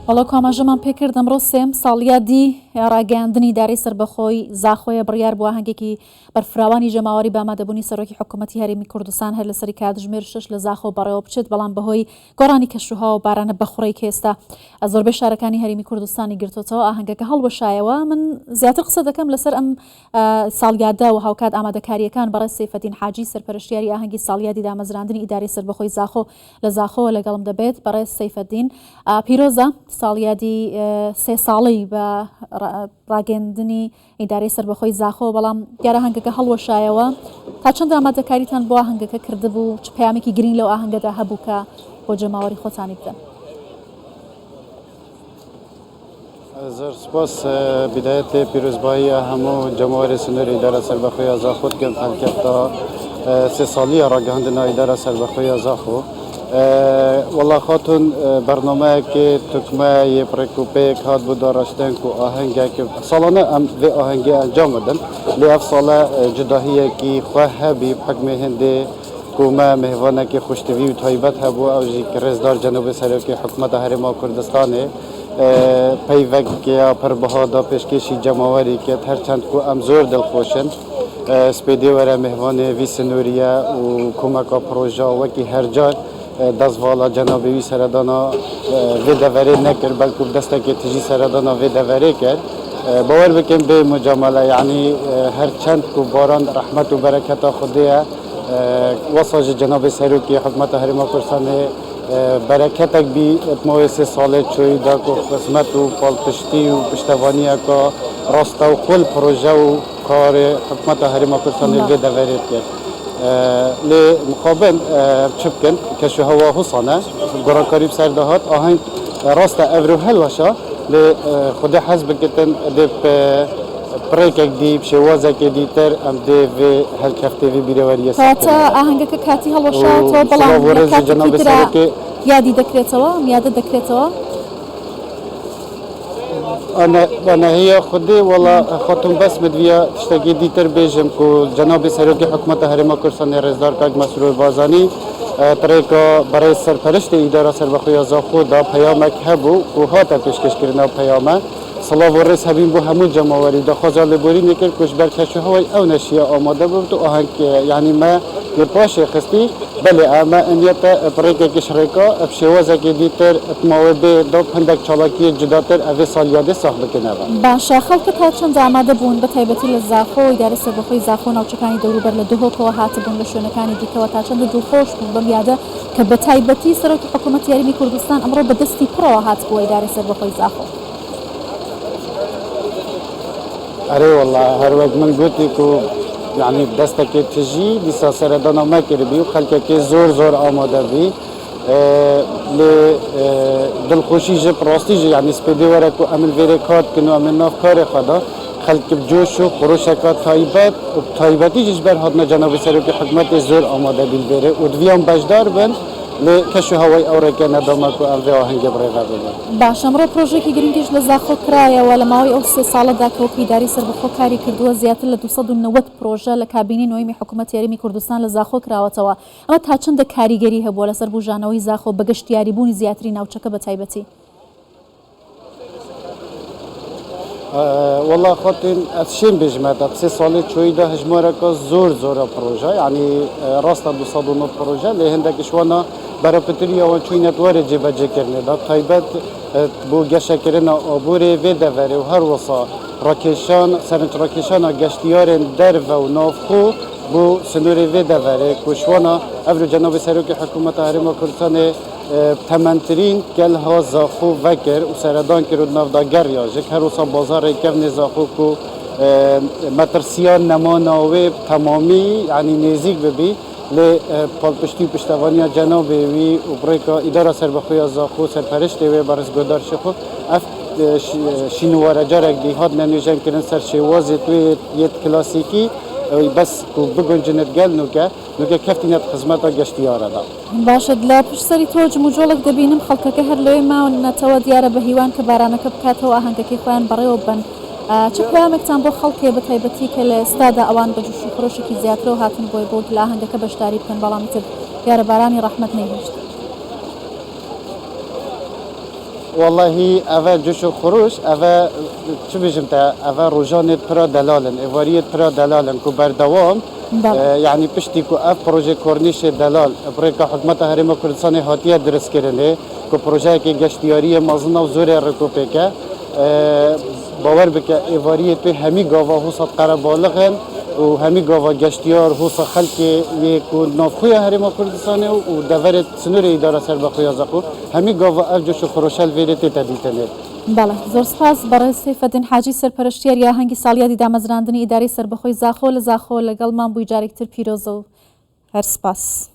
وەڵا کۆمەژەمان پێکرد ئەمڕۆ سێم ساڵیادی ڕاگەاندنی دارەی سربەخۆی زاخۆیە بڕیار بووە هەنگێکی بەرفراوانی ژەماوەری بامادەبوونی سەرۆکی حکوومەتی هەرێمی کوردستان هەر لەسەری کاتژمێر 6 لە زاخۆ بەڕێوە بچێت بەڵام بەهۆی گۆڕانی کەشوها و بارانە بەخوڕەی کێستا زۆربەی شارەکانی هەرێمی کوردستانی گرتوتەوە ئاهەنگەکە هەڵوەشایەوە. من زیاتر قسە دەکەم لەسەر ئەم ساڵیادە و هاوکات ئامادەکاریەکان بەڕێز سەیفەدین حاجی سەرپەرشتیاری ئاهەنگی ساڵیادی دامەزراندنی ئیدارەی سربەخۆی زاخۆ لە زاخۆوە لەگەڵم دەبێت. بەڕێز سەیفەدین پیرۆزە ساڵیادی سێ ساڵی بە ڕاگەاندنی ئیدارەی سربەخۆی زاخۆ، بەڵام دیارە هەنگەکە هەڵوەشایەوە. تا چەند ئامادەکاریتان بۆ ئاهەنگەکە کردبوو؟ چ پەیامێکی گرنگ لەو ئاهەنگەدا هەبوو کە بۆ جەماوەری خۆتانی بدەن؟ زۆر سپاس بدایەتێ پیرۆزباییە هەموو جەماوەری سنووری ئیدارە سربەخۆیە زاخۆ دکەم هەڵکەفتا سێ ساڵیە ڕاگەاندنا ئیدارە سربەخۆیە زاخۆ. والله خاتون برنامه‌کە تکمه یه پرکوپک هات بود داشتن که آهنگی که سالانه ام و آهنگی انجام دادن لیاف ساله جداهیه که خواه بی حکم هنده کومه مهوانه که خوشتوی و تایبت هبو او جی رزدار جنوب سرکی حکومت هرم کردستانه پیوک که پر بهادا پیشکشی جماوری که هر چند کو ام زور دل خوشن سپیدی وره مهوانه وی سنوریه و کمک پروژه و کی هر جای دست والا جنابی وی سردانا وی دوره نکرد بلکه دسته که تجی سردانا وی دوره کرد. باور بکن به مجامله یعنی هر چند کو باران رحمت و برکت خودیه واساج جناب سروکی حکومت هرم کردستان برکتک بی اتماوی سه ساله چوی دا کو قسمت و پالپشتی و پشتوانی که راستا و کل پروژه و کار حکومت هرم کردستان وی دوره کرد. لمقابل چبکن کشو هوا حسانه گران کاریب سردهات آهنگ راست افرو هلوشا ل خود حزب کتن دب پریکک دیب شوازه که دیتر ام دیو هل کفته وی بیروریه تا آهنگ که کاتی هلوشا تو بلام کاتی ترا یادی دکرتوا میاده دکرتوا أنا هي خدي والله خاطر بس مدويا تشتكي ديتر بيجم كو جناب سروكي حكومة هرم كردستان رزدار كاج مسرور بازاني طريقة برای سرپرست إدارة سربەخۆی زاخۆ دا پیامک هبو كو هاتا پیشکش کردن پیامه صلاة و رس هبین بو همون جماوری دا خواجه لبوری نکرد کش برکشو هوای او نشیه آماده بود و آهنگ یعنی ما لپاش خستی بله اما انیتا طریقه کشریکا بشوازه که دیتر اتماوده دا پندک چالاکی جداتر اوی سالیاده ساخت بکنه باشه خەڵکە تا چەند ئامادە بوون بە تایبەتی لە زاخۆ ئیدارە سربەخۆی زاخۆ ناوچەکانی دەوروبەر لە دهۆکەوە هاتبوون لە شوێنەکانی دیکەوە تا چەند دڵخۆش بوون بەم یادە کە بە تایبەتی سەرۆکی حکوومەتی هەرێمی کوردستان ئەمڕۆ بە دەستی پڕەوە هاتبووە ئیدارەی سربەخۆی زاخۆ. أري والله هر وقت من قلت لكو يعني دستك تجي لسا سردانا ما كربي وخلقك زور زور آماده بي لدلخوشي جب راستي جي يعني سبيدي وركو عمل فيريكات كنو عمل ناف كار خدا خلق بجوش و خروشكات تايبت و تايبتي جبر هادنا جناب سروكي حكومت زور آماده بالبيري و دويان بجدار بن لکشو هوای اورک ندامه کو ام آهنگ برای قبول. باشه امروز پروژه‌کی گرینگیش لزاخو کرایه و لماوی او سه سال داکو اداری سربەخۆ کاری کردووە زیاتر لە 290 پروژه لە کابینی نوێمی حکوومەتی هەرێمی کوردستان لە زاخۆ کراوەتەوە. ئەمە تا چەندە کاریگەری هەبووە لەسەر بژانەوەی زاخۆ بە گەشتیاریبوونی زیاتری ناوچەکە بە تایبەتی؟ والله خاطر اتشين بجمعت سه سال چوی ده هجماره که زور پروژه یعنی راست 209 پروژه لی هندک شوانا برای پتری آن چوی نتواره جبهه کرده داد تایبت بو گشت کردن آبوری و دوره و هر وصا راکشان سرنج راکشان گشتیار در و نافخو بو سنوری و دوره کشوانا افرو جناب سروکی حکومت هرم کردستان تمنترین کل ها زاخو وکر و سردان کرد نافداگر یاجک هر وصا بازار کفن زاخو کو مترسیان نماناوی تمامی یعنی نزیک ببی ل پالپشتی پشتوانی جناب وی و برای اداره سربەخۆی زاخۆ سرپرست وی برای گودار شخو اف شینواره جارک دیهات نمیشن کردن سر شوازی توی یه کلاسیکی بس کو بگنجند گل نوکه کفتینت خدمت گشتیاره دا. باشه لە پشتسەری تۆ جموجۆڵێک دەبینم خەڵکەکە هەر لەوێ ماونەتەوە دیارە بە هیوان کە بارانەکە بکاتەوە ئاهەنگەکەی خۆیان بەڕێوە بن. چه پەیامێکتان بۆ خەڵکێ بە تایبەتی کە لە ئێستادا ئەوان بە جوشی خۆشێکی زیاترەوە هاتن بۆی بۆ لە ئاهەنگەکە بەشداری بکەن بەڵام تر دیارە بارانی ڕەحمەت نەیهێشت؟ والله اوه جوش و خروش اوه چه بجم تا اوه روجان پرا دلالن ایواریت پرا دلالن کو بردوام بله. يعني پشتی کو اف پروژه کورنیش دلال برای که حکومت هرم کردستان هاتیه درست کرده کو پروژه که گشتیاری مازنا و زور رکوپه که باور بکه ایواریت به همی گاوا حوصت قرار بالغن و همی گاوا گشتیار حوص خلق یک نافخوی هرم کردستان و دورت سنور اداره سر بخوی زخو همی گاوا اف جوش و خروشل ویرت تدیتنه. بەڵێ زۆر سپاس بەڕێز سەیفەدین حاجی سەرپەرشتیار یاهەنگی ساڵیادی دامەزراندنی ئیداری سربەخۆی زاخۆ لە زاخۆ لەگەڵمان بووی جارێکتر پیرۆزە و هەر سپاس.